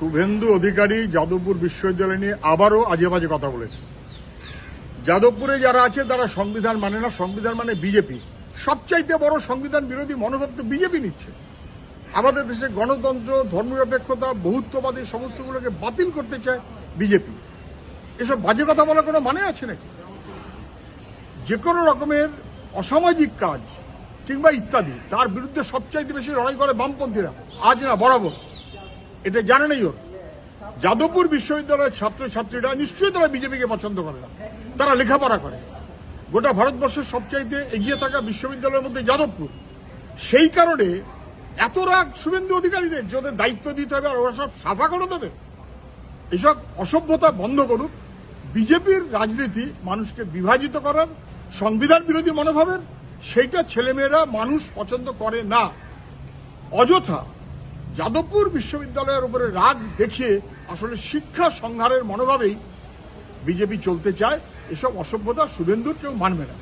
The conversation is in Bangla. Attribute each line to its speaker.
Speaker 1: শুভেন্দু অধিকারী যাদবপুর বিশ্ববিদ্যালয় নিয়ে আবারও আজে বাজে কথা বলেছে। যাদবপুরে যারা আছে তারা সংবিধান মানে না, সংবিধান মানে বিজেপি। সবচাইতে বড় সংবিধান বিরোধী মনোভাব তো বিজেপি নিচ্ছে। আমাদের দেশে গণতন্ত্র, ধর্মনিরপেক্ষতা, বহুত্ববাদী সমস্তগুলোকে বাতিল করতে চায় বিজেপি। এসব বাজে কথা বলার কোনো মানে আছে নাকি? যে কোনো রকমের অসামাজিক কাজ কিংবা ইত্যাদি তার বিরুদ্ধে সবচাইতে বেশি লড়াই করে বামপন্থীরা, আজ না বরাবর। এটা জানে নেই ওর। যাদবপুর বিশ্ববিদ্যালয়ের ছাত্রছাত্রীরা নিশ্চয়ই তারা বিজেপিকে পছন্দ করে না, তারা লেখাপড়া করে। গোটা ভারতবর্ষের সবচাইতে এগিয়ে থাকা বিশ্ববিদ্যালয়ের মধ্যে যাদবপুর। সেই কারণে এত রাগ শুভেন্দু অধিকারীদের, যাদের দায়িত্ব দিতে হবে আর ওরা সব সাফা করে দেবে। এসব অসভ্যতা বন্ধ করুক। বিজেপির রাজনীতি মানুষকে বিভাজিত করার, সংবিধান বিরোধী মনোভাবের, সেইটা ছেলেমেয়েরা মানুষ পছন্দ করে না। অযথা যাদবপুর বিশ্ববিদ্যালয়ের উপরে রাগ দেখিয়ে আসলে শিক্ষা সংহারের মনোভাবেই বিজেপি চলতে চায়। এসব অসভ্যতা শুভেন্দুর কেউ মানবে না।